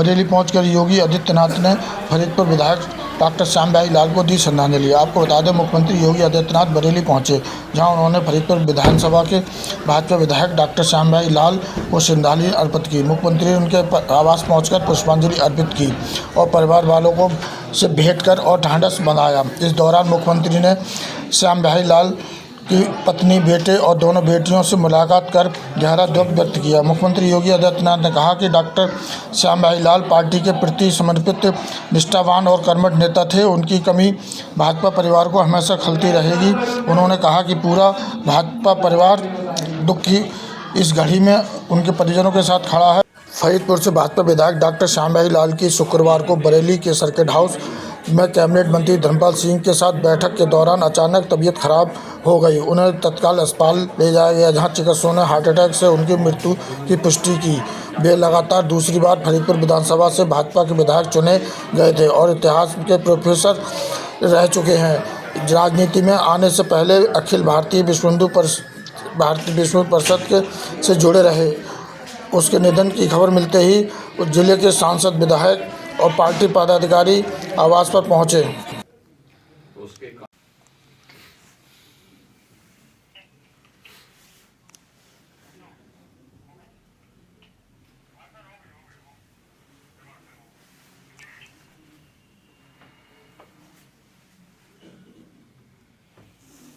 बरेली पहुंचकर योगी आदित्यनाथ ने फरीदपुर विधायक डॉक्टर श्याम लाल को दी श्रद्धांजलि। आपको बता दें, मुख्यमंत्री योगी आदित्यनाथ बरेली पहुंचे, जहां उन्होंने फरीदपुर विधानसभा के भाजपा विधायक डॉक्टर श्याम लाल को श्रद्धांजलि अर्पित की। मुख्यमंत्री ने उनके आवास पहुंचकर पुष्पांजलि अर्पित की और परिवार वालों को से भेंट कर और ढांढस बंधाया। इस दौरान मुख्यमंत्री ने श्याम लाल की पत्नी, बेटे और दोनों बेटियों से मुलाकात कर गहरा दुख व्यक्त किया। मुख्यमंत्री योगी आदित्यनाथ ने कहा कि डॉक्टर श्याम लाल पार्टी के प्रति समर्पित, निष्ठावान और कर्मठ नेता थे। उनकी कमी भाजपा परिवार को हमेशा खलती रहेगी। उन्होंने कहा कि पूरा भाजपा परिवार दुख की इस घड़ी में उनके परिजनों के साथ खड़ा है। फरीदपुर से भाजपा विधायक डॉक्टर श्याम लाल की शुक्रवार को बरेली के सर्किट हाउस में कैबिनेट मंत्री धर्मपाल सिंह के साथ बैठक के दौरान अचानक तबीयत खराब हो गई। उन्हें तत्काल अस्पताल ले जाया गया, जहां चिकित्सकों ने हार्ट अटैक से उनकी मृत्यु की पुष्टि की। वे लगातार दूसरी बार फरीदपुर विधानसभा से भाजपा के विधायक चुने गए थे और इतिहास के प्रोफेसर रह चुके हैं। राजनीति में आने से पहले अखिल भारतीय विश्व हिंदू परिषद से जुड़े रहे। उसके निधन की खबर मिलते ही जिले के सांसद, विधायक और पार्टी पदाधिकारी आवास पर पहुंचे।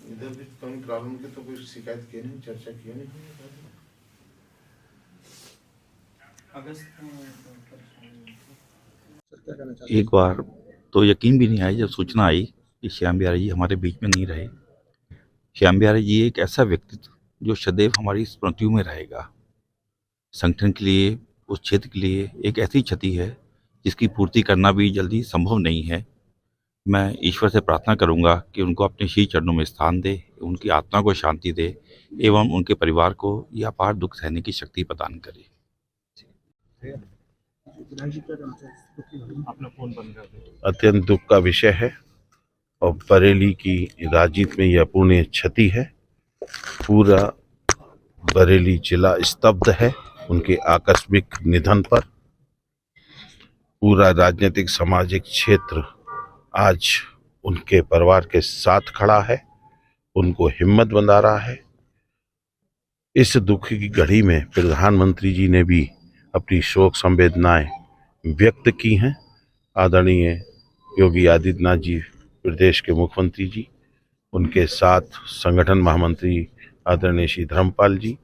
इधर भी कहीं प्रॉब्लम की तो कोई शिकायत की नहीं, चर्चा की नहीं। एक बार तो यकीन भी नहीं आया जब सूचना आई कि श्याम बिहारी जी हमारे बीच में नहीं रहे। श्याम बिहारी जी एक ऐसा व्यक्तित्व जो सदैव हमारी स्मृतियों में रहेगा। संगठन के लिए, उस क्षेत्र के लिए एक ऐसी क्षति है जिसकी पूर्ति करना भी जल्दी संभव नहीं है। मैं ईश्वर से प्रार्थना करूंगा कि उनको अपने श्री चरणों में स्थान दे, उनकी आत्मा को शांति दे एवं उनके परिवार को यह अपार दुख सहने की शक्ति प्रदान करे। अत्यंत दुख का विषय है और बरेली की राजनीति में यह अपूर्णीय क्षति है। पूरा बरेली जिला स्तब्ध है उनके आकस्मिक निधन पर। पूरा राजनीतिक सामाजिक क्षेत्र आज उनके परिवार के साथ खड़ा है, उनको हिम्मत बंधा रहा है। इस दुख की घड़ी में प्रधानमंत्री जी ने भी अपनी शोक संवेदनाएं व्यक्त की हैं। आदरणीय योगी आदित्यनाथ जी प्रदेश के मुख्यमंत्री जी, उनके साथ संगठन महामंत्री आदरणीय श्री धर्मपाल जी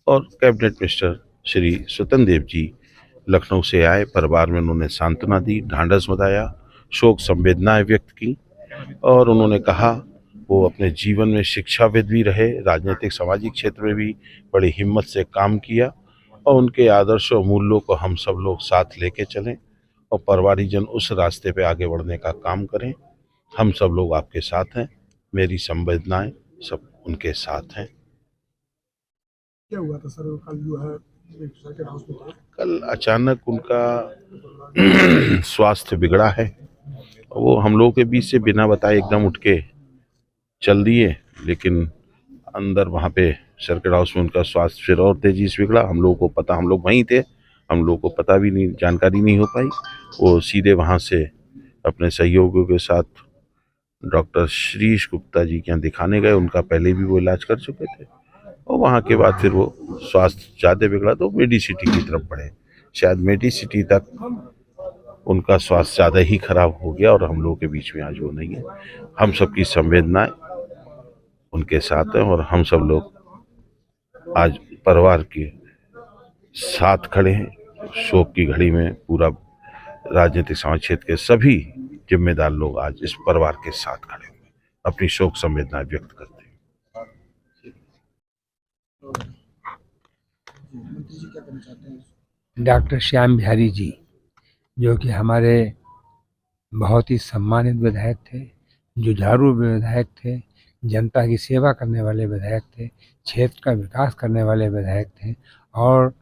और कैबिनेट मिनिस्टर श्री स्वतंत्र देव जी लखनऊ से आए। परिवार में उन्होंने सांत्वना दी, ढांढस बंधाया, शोक संवेदनाएं व्यक्त की और उन्होंने कहा वो अपने जीवन में शिक्षाविद भी रहे, राजनीतिक सामाजिक क्षेत्र में भी बड़ी हिम्मत से काम किया और उनके आदर्श और मूल्यों को हम सब लोग साथ लेके चलें और परिवारीजन उस रास्ते पे आगे बढ़ने का काम करें। हम सब लोग आपके साथ हैं, मेरी संवेदनाएं सब उनके साथ हैं। क्या हुआ था सर? कल जो है सर्किट हाउस में था, कल अचानक उनका स्वास्थ्य बिगड़ा है। वो हम लोगों के बीच से बिना बताए एकदम उठ के चल दिए, लेकिन अंदर वहाँ पे सर्किट हाउस में उनका स्वास्थ्य फिर और तेजी से बिगड़ा। हम लोगों को पता, हम लोग वहीं थे, हम लोगों को पता भी नहीं, जानकारी नहीं हो पाई। वो सीधे वहाँ से अपने सहयोगियों के साथ डॉक्टर श्रीश गुप्ता जी के यहाँ दिखाने गए। उनका पहले भी वो इलाज कर चुके थे और वहाँ के बाद फिर वो स्वास्थ्य ज़्यादा बिगड़ा तो मेडिसिटी की तरफ बढ़े। शायद मेडिसिटी तक उनका स्वास्थ्य ज़्यादा ही खराब हो गया और हम लोगों के बीच में आज वो नहीं है। हम सबकी संवेदनाएं उनके साथ हैं और हम सब लोग आज परिवार के साथ खड़े हैं। शोक की घड़ी में पूरा राजनीतिक समाज क्षेत्र के सभी जिम्मेदार लोग आज इस परिवार के साथ खड़े हुए अपनी शोक संवेदनाएं व्यक्त करते हैं। डॉक्टर श्याम बिहारी जी, जो कि हमारे बहुत ही सम्मानित विधायक थे, जुझारू विधायक थे, जनता की सेवा करने वाले विधायक थे, क्षेत्र का विकास करने वाले विधायक थे और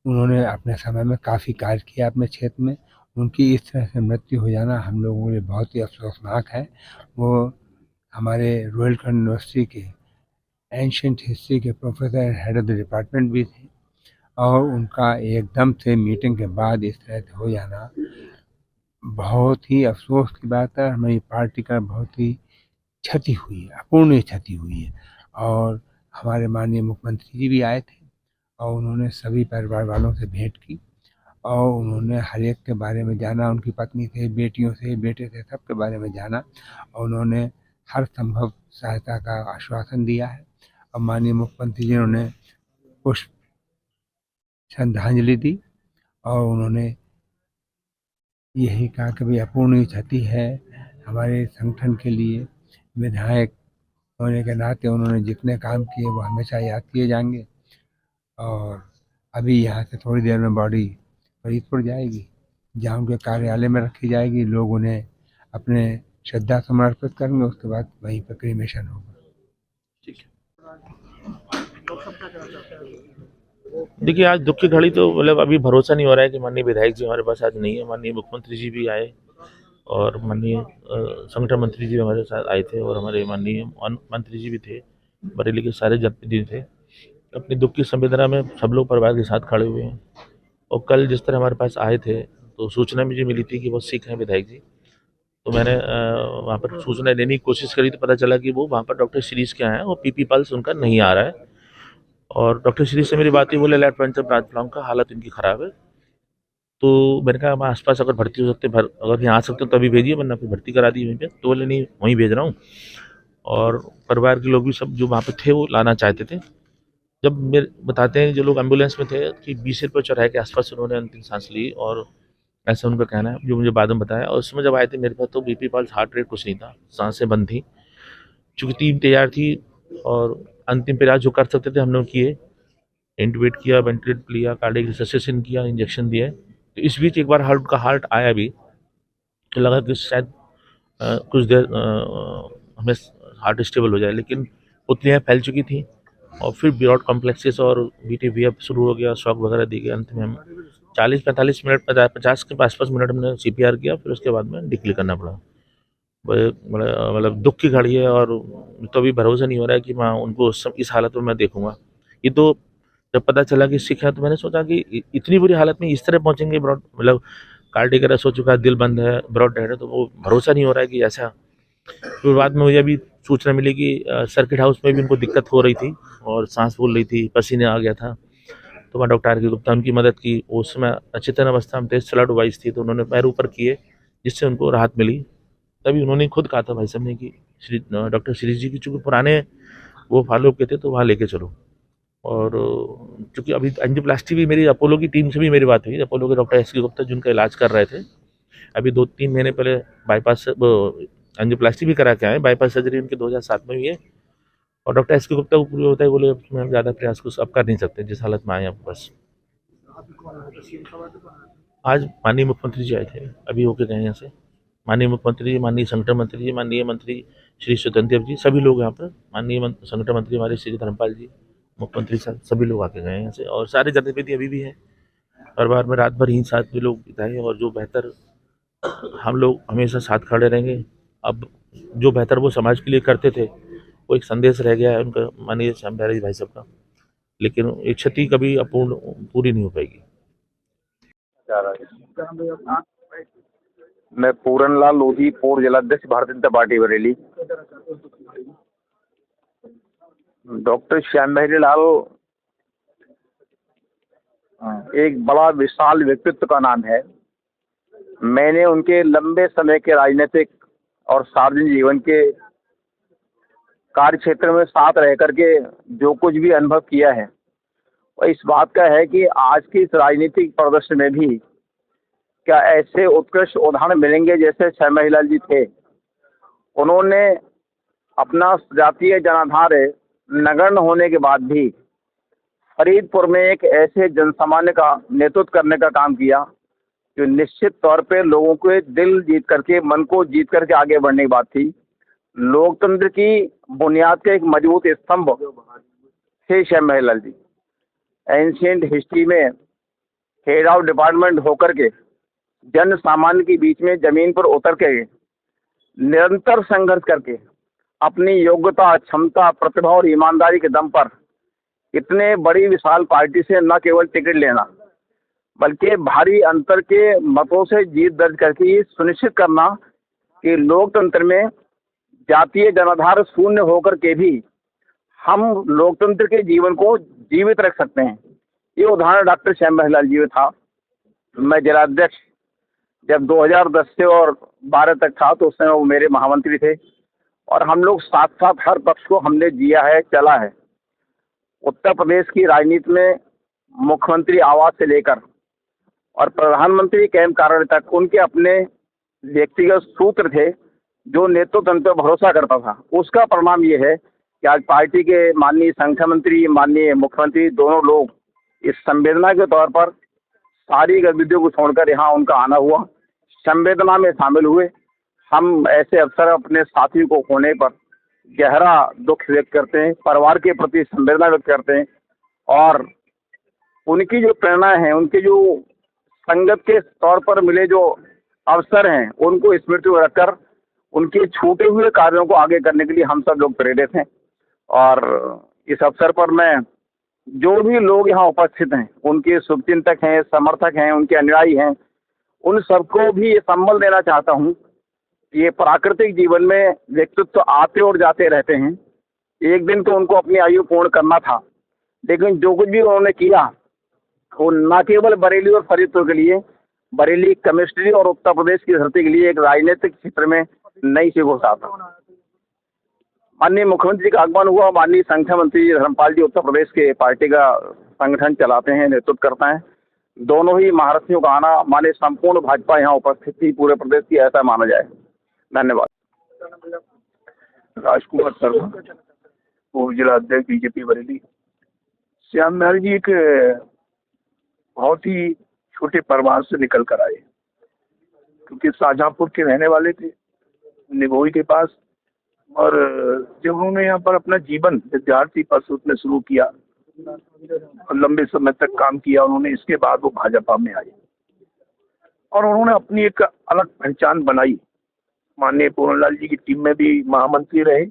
उन्होंने अपने समय में काफ़ी कार्य किया अपने क्षेत्र में। उनकी इस तरह से मृत्यु हो जाना हम लोगों के लिए बहुत ही अफसोसनाक है। वो हमारे रोहिलखंड यूनिवर्सिटी के एंशिएंट हिस्ट्री के professor and head of the department भी थे और उनका एकदम से मीटिंग के बाद इस तरह से हो जाना बहुत ही अफसोस की बात है। हमारी पार्टी का बहुत ही क्षति हुई है, अपूर्णीय क्षति हुई है। और हमारे माननीय मुख्यमंत्री जी भी आए थे और उन्होंने सभी परिवार वालों से भेंट की और उन्होंने हर एक के बारे में जाना, उनकी पत्नी से, बेटियों से, बेटे से, सबके बारे में जाना और उन्होंने हर संभव सहायता का आश्वासन दिया है। और माननीय मुख्यमंत्री जी ने उन्हें पुष्प श्रद्धांजलि दी और उन्होंने यही कहा कि भाई अपूर्णीय क्षति है हमारे संगठन के लिए। विधायक होने के नाते उन्होंने जितने काम किए वो हमेशा याद किए जाएंगे। और अभी यहाँ से थोड़ी देर में बॉडी फरीदपुर जाएगी, जहाँ उनके कार्यालय में रखी जाएगी। लोग उन्हें अपने श्रद्धा समर्पित करेंगे, उसके बाद वहीं पर क्रीमेशन होगा। देखिए, आज दुख की घड़ी तो मतलब अभी भरोसा नहीं हो रहा है कि माननीय विधायक जी हमारे पास आज नहीं है। माननीय मुख्यमंत्री जी भी आए और माननीय संगठन मंत्री जी हमारे साथ आए थे और हमारे माननीय मंत्री जी भी थे, बरेली के सारे जनप्रतिनिधि थे। अपनी दुख की संवेदना में सब लोग परिवार के साथ खड़े हुए हैं। और कल जिस तरह हमारे पास आए थे तो सूचना मुझे मिली थी कि वो सिक हैं विधायक जी। तो मैंने वहाँ पर सूचना लेने की कोशिश करी तो पता चला कि वो वहाँ पर डॉक्टर श्रीज के यहाँ है और पीपी पल्स उनका नहीं आ रहा है। और डॉक्टर श्रीज से मेरी बात हुई, बोले लेफ्ट वेंट्रल ब्रांच ब्लॉक का हालत इनकी ख़राब है। तो मैंने कहा मैं आसपास अगर भर्ती हो सकते, अगर यहाँ आ सकते हो तभी भेजिए, वरना फिर भर्ती करा दी वहीं पे। तो बोले नहीं, वहीं भेज रहा हूँ। और परिवार के लोग भी सब जो वहाँ पे थे वो लाना चाहते थे। जब मेरे बताते हैं जो लोग एम्बुलेंस में थे कि 20 रुपये चौराहे के आसपास उन्होंने अंतिम सांस ली, और ऐसा उनका कहना है जो मुझे बाद में बताया। और उसमें जब आए थे मेरे पास तो बीपी पल्स, हार्ट रेट कुछ नहीं था, सांसें बंद थी। चूँकि टीम तैयार थी और अंतिम प्रयास जो कर सकते थे हम लोग किए, इंटुबेट किया, वेंटिलेट लिया, कार्डियक रिससिटेशन किया, इंजेक्शन दिए। तो इस बीच एक बार हार्ट आया भी, तो लगा कि शायद कुछ देर हमें हार्ट स्टेबल हो जाए, लेकिन उतनी फैल चुकी थी। और फिर ब्रॉड कॉम्प्लेक्सेस और BTVF शुरू हो गया, शॉक वगैरह दी गई। अंत में हम 40-45 मिनट, 50 के आसपास मिनट हमने CPR किया, फिर उसके बाद में डिक्लेयर करना पड़ा। मतलब दुख की घड़ी है और तो अभी भरोसा नहीं हो रहा है कि मैं उनको इस हालत में मैं देखूंगा। ये तो जब पता चला कि सिख है तो मैंने सोचा कि इतनी बुरी हालत में इस तरह पहुंचेंगे, ब्रॉड मतलब कार्डियक अरेस्ट हो चुका है, दिल बंद है, ब्रॉड डेड है, तो वो भरोसा नहीं हो रहा है कि ऐसा। फिर बाद में मुझे अभी सूचना मिली कि सर्किट हाउस में भी उनको दिक्कत हो रही थी और सांस फूल रही थी, पसीने आ गया था। तो मैं डॉक्टर R.K. गुप्ता उनकी मदद की। उस समय अचेतन अवस्था में तेज स्लड वाइज थी, तो उन्होंने पैर ऊपर किए जिससे उनको राहत मिली। तभी उन्होंने खुद कहा था भाई साहब ने कि डॉक्टर श्रीज जी की चूँकि पुराने वो फॉलो के थे तो वहाँ लेके चलो। और चूँकि अभी एंजियोप्लास्टी भी मेरी अपोलो की टीम से भी मेरी बात हुई, अपोलो के डॉक्टर S.K. गुप्ता जिनका इलाज कर रहे थे। अभी 2-3 महीने पहले बाईपास एंजियोप्लास्टी भी करा के आए, बाईपास सर्जरी उनकी 2007 में हुई है। और डॉक्टर S.K. गुप्ता को पूरी होता है, बोले मैं ज़्यादा प्रयास कुछ अब कर नहीं सकते जिस हालत में आए आपके पास। आज माननीय मुख्यमंत्री जी आए थे, अभी होके गए यहाँ से। माननीय मुख्यमंत्री जी, माननीय संगठन मंत्री जी, माननीय मंत्री श्री स्वतंत्र देव जी, सभी लोग यहाँ पर, माननीय संगठन मंत्री हमारे श्री धर्मपाल जी, मुख्यमंत्री साहब, सभी लोग आके गए यहाँ से। और सारे जनप्रतिनिधि अभी भी हैं, परिवार में रात भर ही साथ में लोग बिताए। और जो बेहतर हम लोग हमेशा साथ खड़े रहेंगे। अब जो बेहतर वो समाज के लिए करते थे, वो एक संदेश रह गया है उनका, माननीय श्याम बिहारी भाई साहब का। लेकिन ये क्षति कभी अपूर्ण पूरी नहीं हो पाएगी। मैं पूरनलाल लोधी, पूर्व जिलाध्यक्ष भारतीय जनता पार्टी बरेली। डॉक्टर श्याम बिहारी लाल एक बड़ा विशाल व्यक्तित्व का नाम है। मैंने उनके लंबे समय के राजनीतिक और सार्वजनिक जीवन के कार्य क्षेत्र में साथ रह करके जो कुछ भी अनुभव किया है, वो इस बात का है कि आज की इस राजनीतिक परिदृश्य में भी क्या ऐसे उत्कृष्ट उदाहरण मिलेंगे जैसे श्याम बिहारी लाल जी थे। उन्होंने अपना जातीय जनाधार नगण्य होने के बाद भी फरीदपुर में एक ऐसे जनसामान्य का नेतृत्व करने का काम किया जो निश्चित तौर पे लोगों के दिल जीत करके, मन को जीत करके आगे बढ़ने की बात थी। लोकतंत्र की बुनियाद के एक मजबूत स्तंभ थे श्याम बिहारी लाल जी। एंशिएंट हिस्ट्री में हेड ऑफ डिपार्टमेंट होकर के जन सामान्य के बीच में जमीन पर उतर के निरंतर संघर्ष करके अपनी योग्यता, क्षमता, प्रतिभा और ईमानदारी के दम पर इतने बड़ी विशाल पार्टी से न केवल टिकट लेना बल्कि भारी अंतर के मतों से जीत दर्ज करके ये सुनिश्चित करना कि लोकतंत्र में जातीय जनाधार शून्य होकर के भी हम लोकतंत्र के जीवन को जीवित रख सकते हैं। ये उदाहरण डॉक्टर श्याम बिहारी लाल जी में था। मैं जिलाध्यक्ष जब 2010 से और 12 तक था तो उस समय वो मेरे महामंत्री थे और हम लोग साथ साथ हर पक्ष को हमने जिया है, चला है। उत्तर प्रदेश की राजनीति में मुख्यमंत्री आवास से लेकर और प्रधानमंत्री कैंप कार्यालय तक उनके अपने व्यक्तिगत सूत्र थे जो नेतृत्व तंत्र पर भरोसा करता था। उसका परिणाम ये है कि आज पार्टी के माननीय संगठन मंत्री, माननीय मुख्यमंत्री दोनों लोग इस संवेदना के तौर पर सारी गतिविधियों को छोड़कर यहाँ उनका आना हुआ, संवेदना में शामिल हुए। हम ऐसे अवसर अपने साथी को खोने पर गहरा दुख व्यक्त करते हैं, परिवार के प्रति संवेदना व्यक्त करते हैं और उनकी जो प्रेरणा है, उनके जो संगत के तौर पर मिले जो अवसर हैं, उनको स्मृति में रखकर उनके छूटे हुए कार्यों को आगे करने के लिए हम सब लोग प्रेरित हैं। और इस अवसर पर मैं जो भी लोग यहाँ उपस्थित हैं, उनके शुभचिंतक हैं, समर्थक हैं, उनके अनुयायी हैं, उन सबको भी ये संबल देना चाहता हूँ। ये प्राकृतिक जीवन में व्यक्तित्व आते और जाते रहते हैं। एक दिन तो उनको अपनी आयु पूर्ण करना था, लेकिन जो कुछ भी उन्होंने किया वो न केवल बरेली और फरीदपुर के लिए, बरेली, केमिस्ट्री और उत्तर प्रदेश की धरती के लिए एक राजनीतिक क्षेत्र में नई शिकोसा था। माननीय मुख्यमंत्री का आगमन हुआ। माननीय संगठन मंत्री धर्मपाल जी उत्तर प्रदेश के पार्टी का संगठन चलाते हैं, नेतृत्व करता है। दोनों ही महारथियों का आना माने संपूर्ण भाजपा यहाँ उपस्थित थी, पूरे प्रदेश की, ऐसा माना जाए। धन्यवाद। राजकुमार शर्मा, पूर्व जिला अध्यक्ष बीजेपी बरेली। श्याम बिहारी जी एक बहुत ही छोटे परिवार से निकल कर आए, क्योंकि शाहजहांपुर के रहने वाले थे, निगोई के पास। और जब उन्होंने यहाँ पर अपना जीवन विद्यार्थी पद में शुरू किया और लंबे समय तक काम किया उन्होंने, इसके बाद वो भाजपा में आए और उन्होंने अपनी एक अलग पहचान बनाई। माननीय पूर्णलाल जी की टीम में भी महामंत्री रहे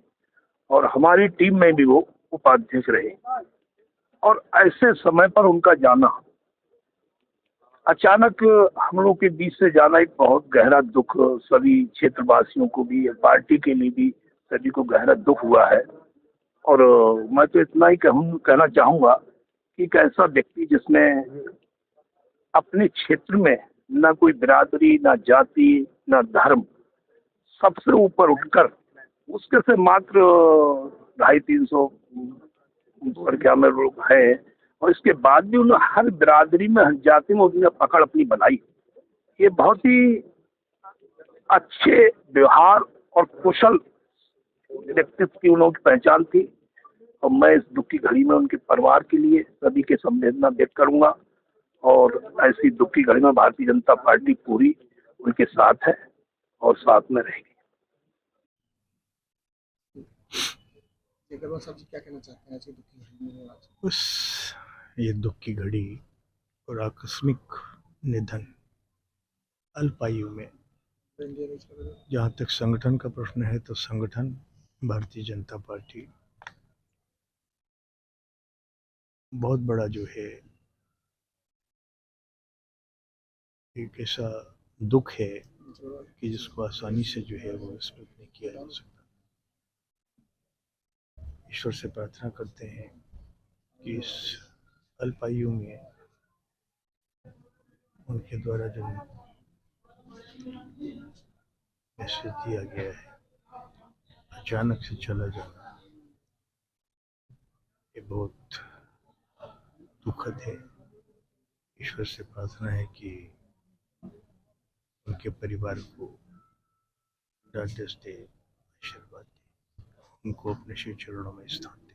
और हमारी टीम में भी वो उपाध्यक्ष रहे। और ऐसे समय पर उनका जाना, अचानक हम लोग के बीच से जाना, एक बहुत गहरा दुख सभी क्षेत्रवासियों को भी, पार्टी के लिए भी सभी को गहरा दुख हुआ है। और मैं तो इतना ही कहना चाहूँगा कि एक ऐसा व्यक्ति जिसने अपने क्षेत्र में ना कोई बिरादरी, ना जाति, ना धर्म, सबसे ऊपर उठकर उसके से मात्र 250-300 संख्या में लोग हैं और इसके बाद भी उन्होंने हर बिरादरी में, हर जाति में उन्होंने पकड़ अपनी बनाई। ये बहुत ही अच्छे व्यवहार और कुशल व्यक्तित्व की उनकी पहचान थी। और मैं इस दुख की घड़ी में उनके परिवार के लिए सभी के संवेदना व्यक्त करूंगा और ऐसी दुख की घड़ी में भारतीय जनता पार्टी पूरी उनके साथ है और साथ में रहेगी। क्या कहना चाहते हैं दुख की घड़ी में? उस ये दुख की घड़ी और आकस्मिक निधन अल्प आयु में, जहाँ तक संगठन का प्रश्न है तो संगठन भारतीय जनता पार्टी बहुत बड़ा जो है एक ऐसा दुख है कि जिसको आसानी से जो है वो स्मृत नहीं किया जा सकता। ईश्वर से प्रार्थना करते हैं कि इस अल्पायु में उनके द्वारा जो मैसेज दिया गया है, अचानक से चला जाना, ये बहुत दुखद है। ईश्वर से प्रार्थना है कि उनके परिवार को ढाढ़स दे, आशीर्वाद दे, उनको अपने श्री चरणों में स्थान दे।